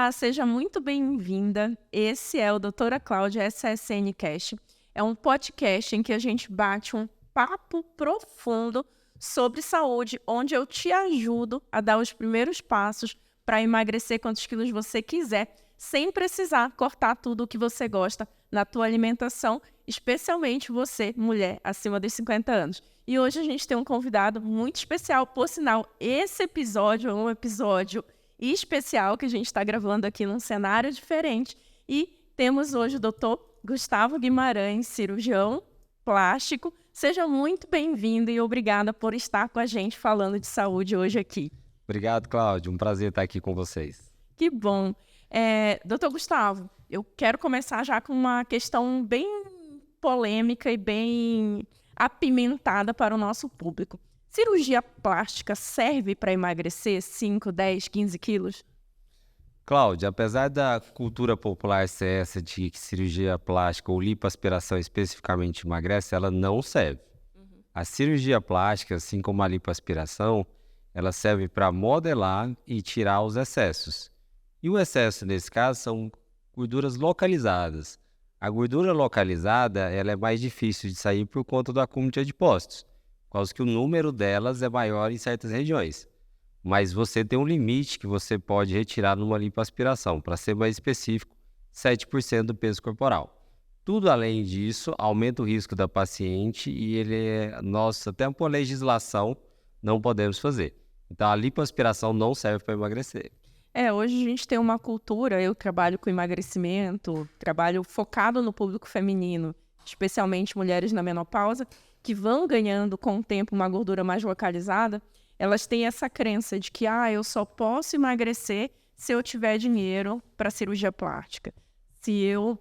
Olá, seja muito bem-vinda. Esse é o Doutora Cláudia SSN Cast. É um podcast em que a gente bate um papo profundo sobre saúde, onde eu te ajudo a dar os primeiros passos para emagrecer quantos quilos você quiser, sem precisar cortar tudo o que você gosta na tua alimentação, especialmente você, mulher, acima dos 50 anos. E hoje a gente tem um convidado muito especial, por sinal, esse episódio é um episódio especial que a gente está gravando aqui num cenário diferente. E temos hoje o Dr. Gustavo Guimarães, cirurgião plástico. Seja muito bem-vindo e obrigada por estar com a gente falando de saúde hoje aqui. Obrigado, Cláudio. Um prazer estar aqui com vocês. Que bom. Doutor Gustavo, eu quero começar já com uma questão bem polêmica e bem apimentada para o nosso público. Cirurgia plástica serve para emagrecer 5, 10, 15 quilos? Cláudio, apesar da cultura popular ser essa de que cirurgia plástica ou lipoaspiração especificamente emagrece, ela não serve. A cirurgia plástica, assim como a lipoaspiração, ela serve para modelar e tirar os excessos. E o excesso, nesse caso, são gorduras localizadas. A gordura localizada ela é mais difícil de sair por conta do acúmulo de adipócitos, por causa que o número delas é maior em certas regiões. Mas você tem um limite que você pode retirar numa lipoaspiração. Para ser mais específico, 7% do peso corporal. Tudo além disso aumenta o risco da paciente e nós, até por legislação, não podemos fazer. Então, a lipoaspiração não serve para emagrecer. Hoje a gente tem uma cultura, eu trabalho com emagrecimento, trabalho focado no público feminino, especialmente mulheres na menopausa, que vão ganhando com o tempo uma gordura mais localizada. Elas têm essa crença de que eu só posso emagrecer se eu tiver dinheiro para cirurgia plástica, se eu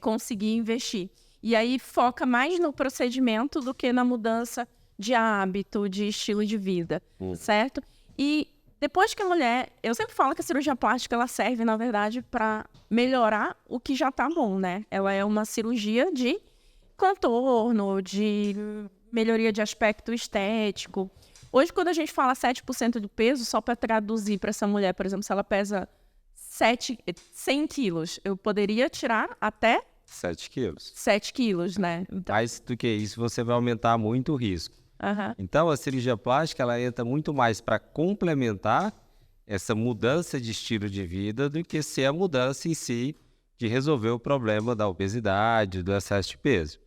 conseguir investir. E aí foca mais no procedimento do que na mudança de hábito, de estilo de vida, certo? E depois que a mulher... Eu sempre falo que a cirurgia plástica ela serve, na verdade, para melhorar o que já está bom, né? Ela é uma cirurgia de contorno, de melhoria de aspecto estético. Hoje, quando a gente fala 7% do peso, só para traduzir para essa mulher, por exemplo, se ela pesa 100 quilos, eu poderia tirar até 7 quilos. 7 quilos, né? Então, mais do que isso, você vai aumentar muito o risco. Então, a cirurgia plástica ela entra muito mais para complementar essa mudança de estilo de vida do que ser a mudança em si de resolver o problema da obesidade, do excesso de peso.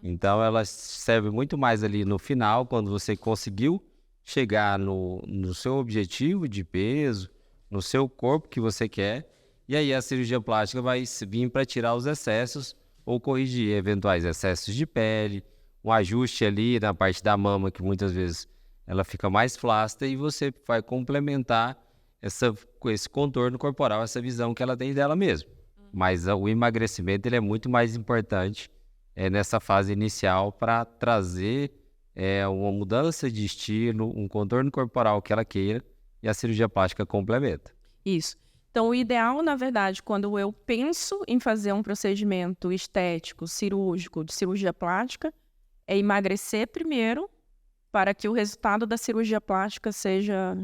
Então, ela serve muito mais ali no final, quando você conseguiu chegar no seu objetivo de peso, no seu corpo que você quer, e aí a cirurgia plástica vai vir para tirar os excessos ou corrigir eventuais excessos de pele, um ajuste ali na parte da mama, que muitas vezes ela fica mais flácida, e você vai complementar esse contorno corporal, essa visão que ela tem dela mesma. Mas o emagrecimento ele é muito mais importante nessa fase inicial para trazer uma mudança de estilo, um contorno corporal que ela queira, e a cirurgia plástica complementa. Isso. Então, o ideal, na verdade, quando eu penso em fazer um procedimento estético, cirúrgico, de cirurgia plástica, é emagrecer primeiro para que o resultado da cirurgia plástica seja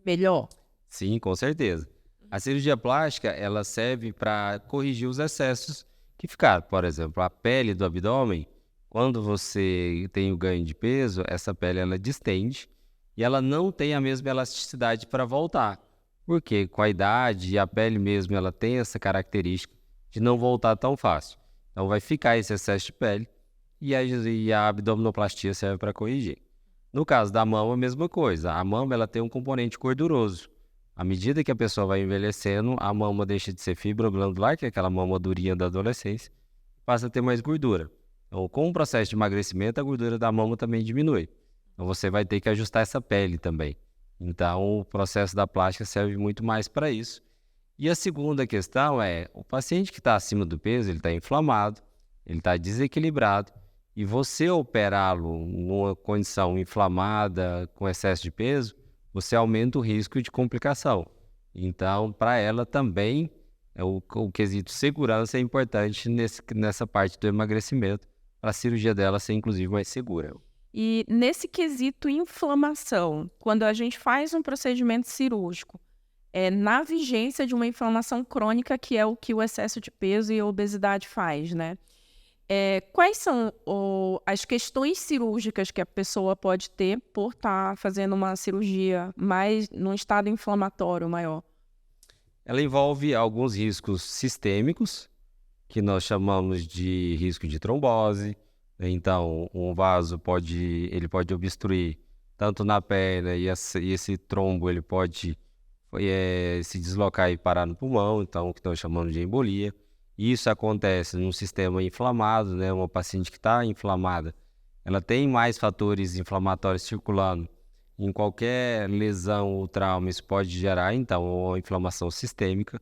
melhor. Sim, com certeza. A cirurgia plástica ela serve para corrigir os excessos que ficaram. Por exemplo, a pele do abdômen, quando você tem o ganho de peso, essa pele ela distende e ela não tem a mesma elasticidade para voltar. Porque com a idade, a pele mesmo ela tem essa característica de não voltar tão fácil. Então vai ficar esse excesso de pele e a abdominoplastia serve para corrigir. No caso da mama, a mesma coisa. A mama ela tem um componente gorduroso. À medida que a pessoa vai envelhecendo, a mama deixa de ser fibra glandular, que é aquela mama durinha da adolescência, passa a ter mais gordura. Então, com o processo de emagrecimento, a gordura da mama também diminui. Então, você vai ter que ajustar essa pele também. Então, o processo da plástica serve muito mais para isso. E a segunda questão é, o paciente que está acima do peso, ele está inflamado, ele está desequilibrado, e você operá-lo numa condição inflamada, com excesso de peso, você aumenta o risco de complicação. Então, para ela também, o quesito segurança é importante nessa parte do emagrecimento, para a cirurgia dela ser, inclusive, mais segura. E nesse quesito inflamação, quando a gente faz um procedimento cirúrgico, na vigência de uma inflamação crônica, que é o que o excesso de peso e a obesidade faz, né? Quais são as questões cirúrgicas que a pessoa pode ter por estar fazendo uma cirurgia mais num estado inflamatório maior? Ela envolve alguns riscos sistêmicos, que nós chamamos de risco de trombose. Então, um vaso ele pode obstruir tanto na perna e esse trombo ele pode se deslocar e parar no pulmão, então o que nós chamamos de embolia. Isso acontece num sistema inflamado, né? Uma paciente que está inflamada, ela tem mais fatores inflamatórios circulando. Em qualquer lesão ou trauma, isso pode gerar, então, uma inflamação sistêmica.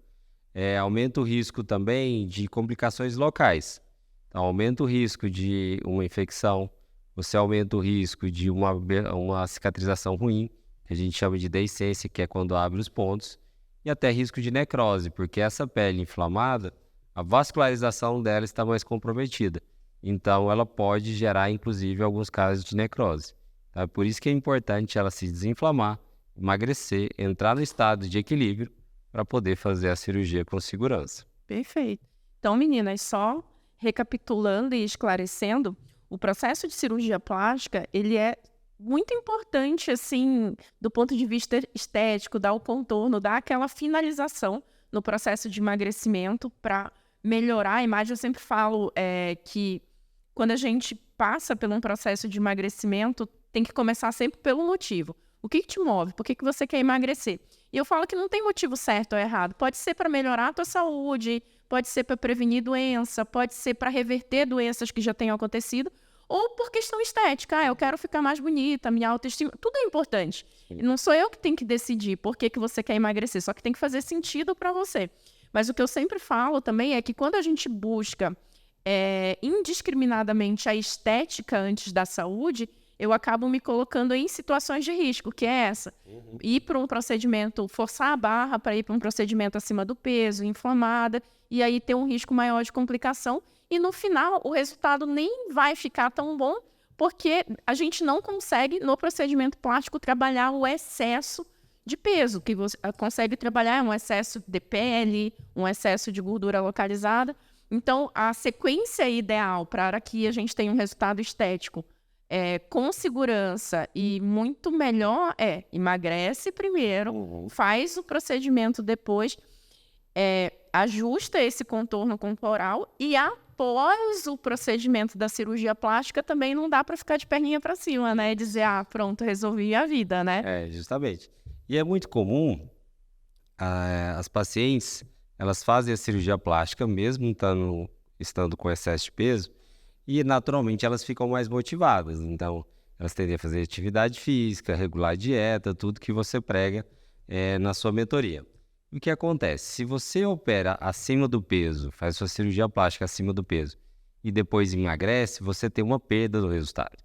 Aumenta o risco também de complicações locais. Então, aumenta o risco de uma infecção, você aumenta o risco de uma cicatrização ruim, que a gente chama de deiscência, que é quando abre os pontos, e até risco de necrose, porque essa pele inflamada, a vascularização dela está mais comprometida. Então, ela pode gerar, inclusive, alguns casos de necrose. Tá? Por isso que é importante ela se desinflamar, emagrecer, entrar no estado de equilíbrio para poder fazer a cirurgia com segurança. Perfeito. Então, meninas, só recapitulando e esclarecendo, o processo de cirurgia plástica, ele é muito importante, assim, do ponto de vista estético, dar o contorno, dar aquela finalização no processo de emagrecimento para melhorar a imagem. Eu sempre falo que quando a gente passa por um processo de emagrecimento, tem que começar sempre pelo motivo. O que te move? Por que você quer emagrecer? E eu falo que não tem motivo certo ou errado. Pode ser para melhorar a tua saúde, pode ser para prevenir doença, pode ser para reverter doenças que já tenham acontecido, ou por questão estética. Eu quero ficar mais bonita, minha autoestima. Tudo é importante. E não sou eu que tenho que decidir por que você quer emagrecer, só que tem que fazer sentido para você. Mas o que eu sempre falo também é que quando a gente busca indiscriminadamente a estética antes da saúde, eu acabo me colocando em situações de risco, que é essa. Ir para um procedimento, forçar a barra para ir para um procedimento acima do peso, inflamada, e aí ter um risco maior de complicação. E no final, o resultado nem vai ficar tão bom, porque a gente não consegue, no procedimento plástico, trabalhar o excesso de peso. Que você consegue trabalhar um excesso de pele, um excesso de gordura localizada. Então, a sequência ideal para que a gente tenha um resultado estético com segurança e muito melhor emagrece primeiro, faz o procedimento depois, ajusta esse contorno corporal e após o procedimento da cirurgia plástica também não dá para ficar de perninha para cima, né? E dizer, pronto, resolvi a vida, né? Justamente. E é muito comum as pacientes, elas fazem a cirurgia plástica mesmo estando com excesso de peso, e naturalmente elas ficam mais motivadas. Então, elas tendem a fazer atividade física, regular a dieta, tudo que você prega na sua mentoria. O que acontece? Se você opera acima do peso, faz sua cirurgia plástica acima do peso e depois emagrece, você tem uma perda do resultado.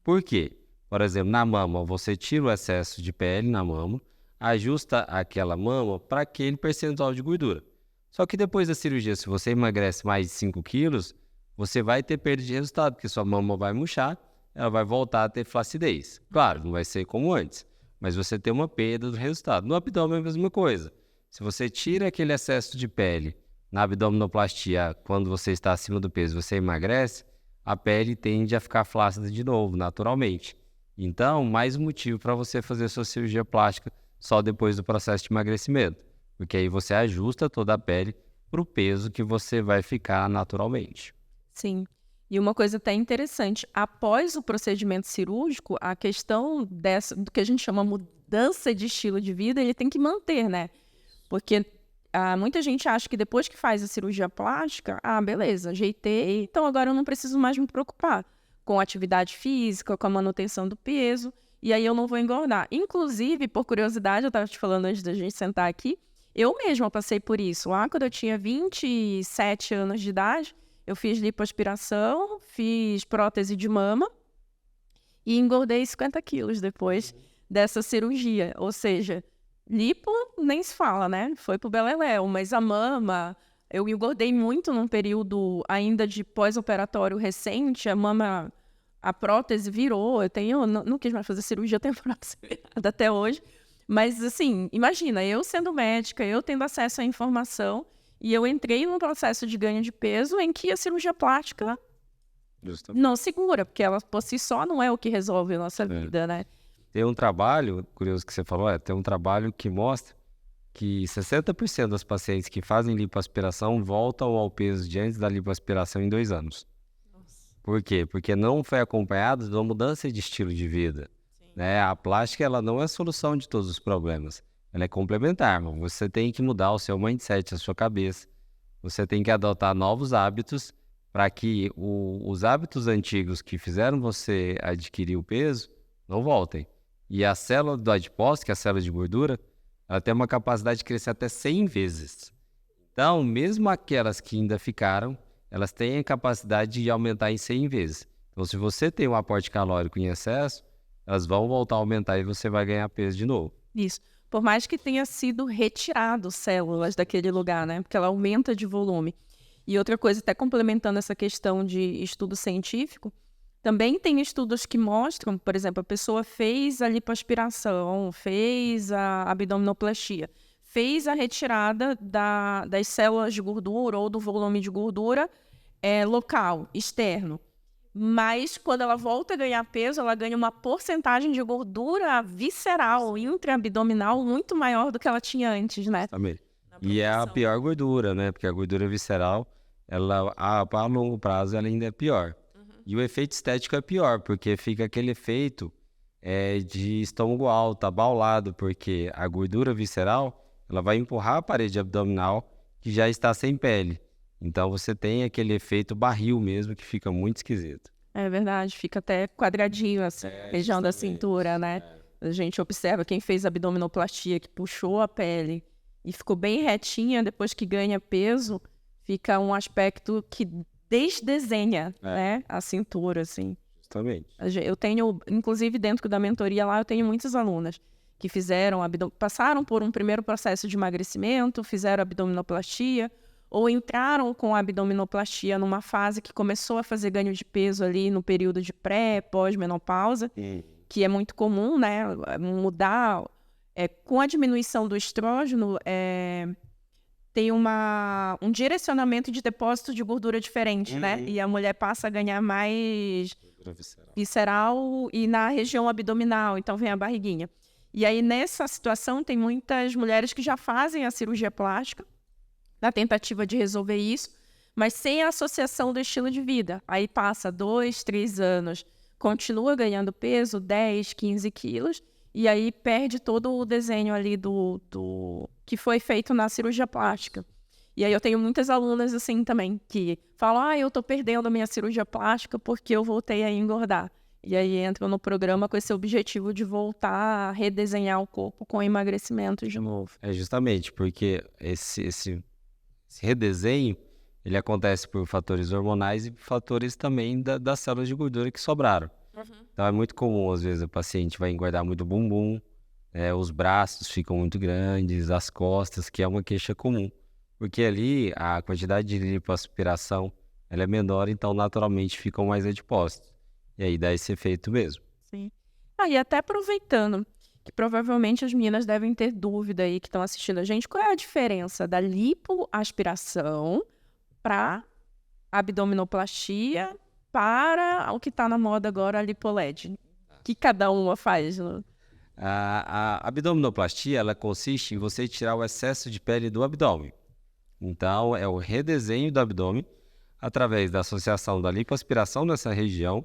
Por quê? Por exemplo, na mama, você tira o excesso de pele na mama, ajusta aquela mama para aquele percentual de gordura. Só que depois da cirurgia, se você emagrece mais de 5 quilos, você vai ter perda de resultado, porque sua mama vai murchar, ela vai voltar a ter flacidez. Claro, não vai ser como antes, mas você tem uma perda do resultado. No abdômen é a mesma coisa. Se você tira aquele excesso de pele na abdominoplastia, quando você está acima do peso, você emagrece, a pele tende a ficar flácida de novo, naturalmente. Então, mais um motivo para você fazer sua cirurgia plástica só depois do processo de emagrecimento, porque aí você ajusta toda a pele para o peso que você vai ficar naturalmente. Sim. E uma coisa até interessante, após o procedimento cirúrgico, a questão do que a gente chama mudança de estilo de vida, ele tem que manter, né? Porque muita gente acha que depois que faz a cirurgia plástica, beleza, ajeitei, então agora eu não preciso mais me preocupar com a atividade física, com a manutenção do peso, e aí eu não vou engordar. Inclusive, por curiosidade, eu estava te falando antes da gente sentar aqui, eu mesma passei por isso. Lá quando eu tinha 27 anos de idade, eu fiz lipoaspiração, fiz prótese de mama e engordei 50 quilos depois dessa cirurgia. Ou seja, lipo nem se fala, né? Foi pro beleléu, mas a mama, eu engordei muito num período ainda de pós-operatório recente, a prótese virou, não quis mais fazer cirurgia, eu tenho prótese virada até hoje, Mas, assim, imagina, eu sendo médica, eu tendo acesso à informação, e eu entrei num processo de ganho de peso em que a cirurgia plástica Justamente. não segura, porque ela por si só não é o que resolve a nossa vida, né? Tem um trabalho, curioso que você falou, tem um trabalho que mostra que 60% das pacientes que fazem lipoaspiração voltam ao peso de antes da lipoaspiração em 2 anos. Por quê? Porque não foi acompanhado de uma mudança de estilo de vida. Né? A plástica ela não é a solução de todos os problemas. Ela é complementar, mas você tem que mudar o seu mindset, a sua cabeça. Você tem que adotar novos hábitos para que os hábitos antigos que fizeram você adquirir o peso não voltem. E a célula do adipócito, que é a célula de gordura, ela tem uma capacidade de crescer até 100 vezes. Então, mesmo aquelas que ainda ficaram, elas têm a capacidade de aumentar em 100 vezes. Então, se você tem um aporte calórico em excesso, elas vão voltar a aumentar e você vai ganhar peso de novo. Isso. Por mais que tenha sido retirado células daquele lugar, né? Porque ela aumenta de volume. E outra coisa, até complementando essa questão de estudo científico, também tem estudos que mostram, por exemplo, a pessoa fez a lipoaspiração, fez a abdominoplastia, fez a retirada das células de gordura ou do volume de gordura local, externo. Mas quando ela volta a ganhar peso, ela ganha uma porcentagem de gordura visceral, intraabdominal, muito maior do que ela tinha antes, né? Também. E é a pior gordura, né? Porque a gordura visceral, ela a longo prazo, ela ainda é pior. E o efeito estético é pior, porque fica aquele efeito de estômago alto, abaulado, porque a gordura visceral, ela vai empurrar a parede abdominal que já está sem pele. Então você tem aquele efeito barril mesmo, que fica muito esquisito. É verdade, fica até quadradinho, assim, região da cintura, né? A gente observa quem fez abdominoplastia, que puxou a pele e ficou bem retinha, depois que ganha peso, fica um aspecto que desdesenha, né, a cintura, assim. Justamente. Eu tenho, inclusive dentro da mentoria lá, eu tenho muitas alunas que passaram por um primeiro processo de emagrecimento, fizeram abdominoplastia, ou entraram com a abdominoplastia numa fase que começou a fazer ganho de peso ali no período de pós-menopausa, que é muito comum, né, mudar, com a diminuição do estrógeno, tem um direcionamento de depósito de gordura diferente, né? E a mulher passa a ganhar mais visceral e na região abdominal, então vem a barriguinha. E aí, nessa situação, tem muitas mulheres que já fazem a cirurgia plástica na tentativa de resolver isso, mas sem a associação do estilo de vida. Aí passa 2, 3 anos, continua ganhando peso, 10, 15 quilos, e aí perde todo o desenho ali do que foi feito na cirurgia plástica. E aí eu tenho muitas alunas assim também, que falam, eu tô perdendo a minha cirurgia plástica porque eu voltei a engordar. E aí entram no programa com esse objetivo de voltar a redesenhar o corpo com emagrecimento de novo. Justamente, porque esse redesenho, ele acontece por fatores hormonais e por fatores também das células de gordura que sobraram. Então é muito comum, às vezes, o paciente vai engordar muito o bumbum, os braços ficam muito grandes, as costas, que é uma queixa comum. Porque ali a quantidade de lipoaspiração ela é menor, então naturalmente ficam mais adipócitos. E aí dá esse efeito mesmo. Sim. E até aproveitando, que provavelmente as meninas devem ter dúvida aí que estão assistindo a gente, qual é a diferença da lipoaspiração para abdominoplastia para o que está na moda agora, a LipoLed? O que cada uma faz? Né? A abdominoplastia, ela consiste em você tirar o excesso de pele do abdômen. Então, é o redesenho do abdômen através da associação da lipoaspiração nessa região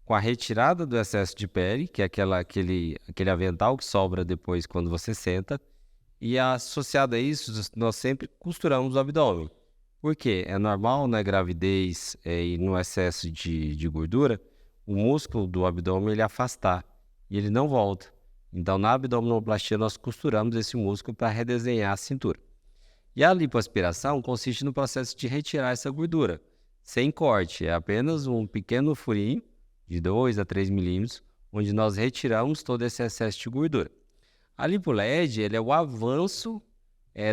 com a retirada do excesso de pele, que é aquele avental que sobra depois quando você senta, e associado a isso, nós sempre costuramos o abdômen. Por quê? É normal na gravidez e no excesso de gordura, o músculo do abdômen ele afastar e ele não volta. Então, na abdominoplastia, nós costuramos esse músculo para redesenhar a cintura. E a lipoaspiração consiste no processo de retirar essa gordura, sem corte. É apenas um pequeno furinho de 2 a 3 milímetros, onde nós retiramos todo esse excesso de gordura. A LipoLed ele é o avanço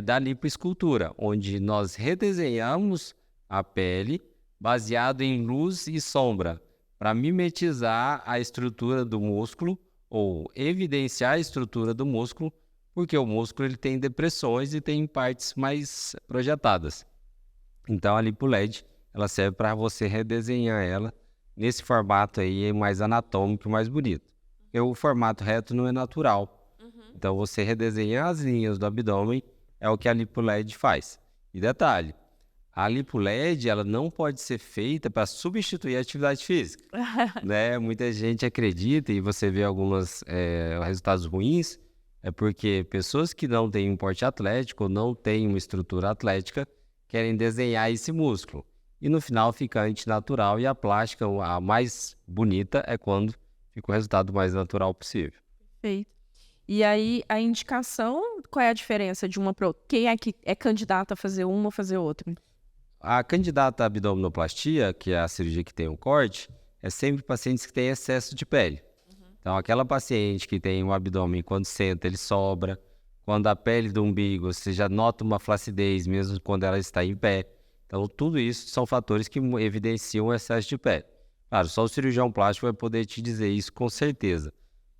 da lipoescultura, onde nós redesenhamos a pele baseado em luz e sombra, para mimetizar a estrutura do músculo ou evidenciar a estrutura do músculo porque o músculo ele tem depressões e tem partes mais projetadas. Então a lipo LED ela serve para você redesenhar ela nesse formato aí mais anatômico, mais bonito. Porque o formato reto não é natural. Então você redesenhar as linhas do abdômen é o que a lipo LED faz. E detalhe, a lipo LED ela não pode ser feita para substituir a atividade física, né? Muita gente acredita e você vê alguns resultados ruins, é porque pessoas que não têm um porte atlético, não têm uma estrutura atlética, querem desenhar esse músculo. E no final fica antinatural e a plástica, a mais bonita, é quando fica o resultado mais natural possível. Perfeito. E aí, a indicação, qual é a diferença de uma para outra? Quem é que é candidato a fazer uma ou fazer outra? A candidata à abdominoplastia, que é a cirurgia que tem um corte, é sempre pacientes que têm excesso de pele. Então, aquela paciente que tem um abdômen, quando senta, ele sobra. Quando a pele do umbigo, você já nota uma flacidez, mesmo quando ela está em pé. Então, tudo isso são fatores que evidenciam o excesso de pele. Claro, só o cirurgião plástico vai poder te dizer isso com certeza.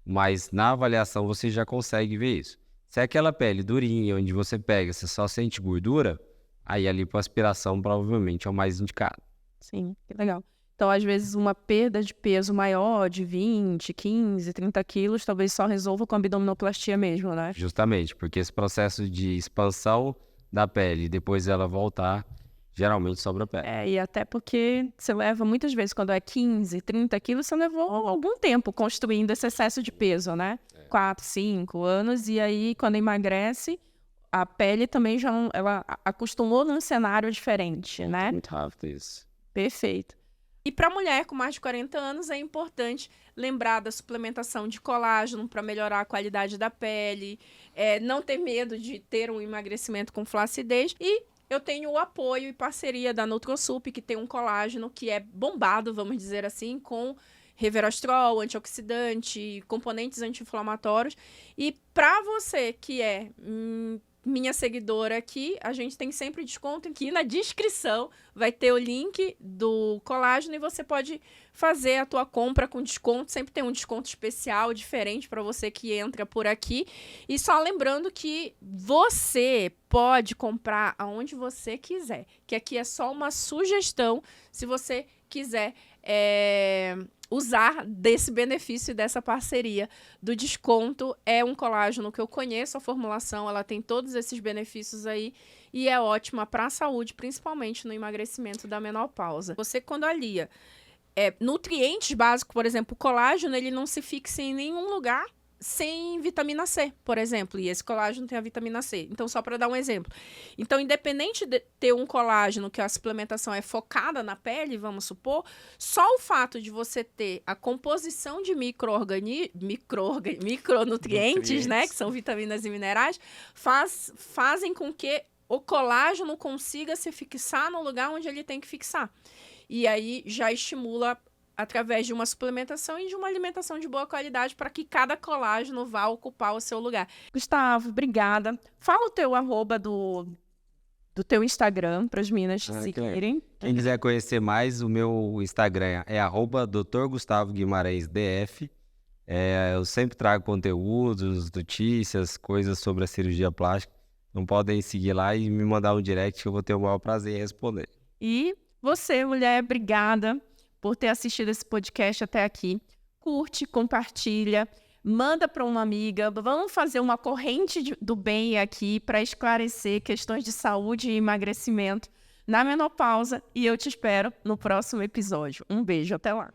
Mas na avaliação você já consegue ver isso. Se é aquela pele durinha, onde você pega, você só sente gordura, aí a lipoaspiração provavelmente é o mais indicado. Sim, que legal. Então, às vezes, uma perda de peso maior, de 20, 15, 30 quilos, talvez só resolva com abdominoplastia mesmo, né? Justamente, porque esse processo de expansão da pele e depois ela voltar, geralmente sobra pele. E até porque você leva, muitas vezes, quando é 15, 30 quilos, você levou algum tempo construindo esse excesso de peso, né? 4, 5 anos, e aí, quando emagrece, a pele também já ela acostumou num cenário diferente, né? Muito rápido isso. Perfeito. E para mulher com mais de 40 anos, é importante lembrar da suplementação de colágeno para melhorar a qualidade da pele, não ter medo de ter um emagrecimento com flacidez. E eu tenho o apoio e parceria da Nutrosup, que tem um colágeno que é bombado, vamos dizer assim, com resveratrol, antioxidante, componentes anti-inflamatórios. E para você que é minha seguidora aqui, a gente tem sempre desconto. Aqui na descrição vai ter o link do colágeno e você pode fazer a tua compra com desconto. Sempre tem um desconto especial, diferente para você que entra por aqui. E só lembrando que você pode comprar aonde você quiser, que aqui é só uma sugestão, se você quiser usar desse benefício dessa parceria do desconto. É um colágeno que eu conheço a formulação, ela tem todos esses benefícios aí e é ótima para a saúde, principalmente no emagrecimento da menopausa. Você, quando alia nutrientes básicos, por exemplo, o colágeno, ele não se fixa em nenhum lugar sem vitamina C, por exemplo, e esse colágeno tem a vitamina C. Então, só para dar um exemplo. Então, independente de ter um colágeno que a suplementação é focada na pele, vamos supor, só o fato de você ter a composição de micronutrientes, né, que são vitaminas e minerais, fazem com que o colágeno consiga se fixar no lugar onde ele tem que fixar. E aí já estimula através de uma suplementação e de uma alimentação de boa qualidade para que cada colágeno vá ocupar o seu lugar. Gustavo, obrigada. Fala o teu @, do teu Instagram para as meninas te seguirem. Quem quiser conhecer mais, o meu Instagram é @Dr. Gustavo Guimarães DF. Eu sempre trago conteúdos, notícias, coisas sobre a cirurgia plástica. Não podem seguir lá e me mandar um direct que eu vou ter o maior prazer em responder. E você, mulher, obrigada por ter assistido esse podcast até aqui. Curte, compartilha, manda para uma amiga. Vamos fazer uma corrente do bem aqui para esclarecer questões de saúde e emagrecimento na menopausa. E eu te espero no próximo episódio. Um beijo, até lá.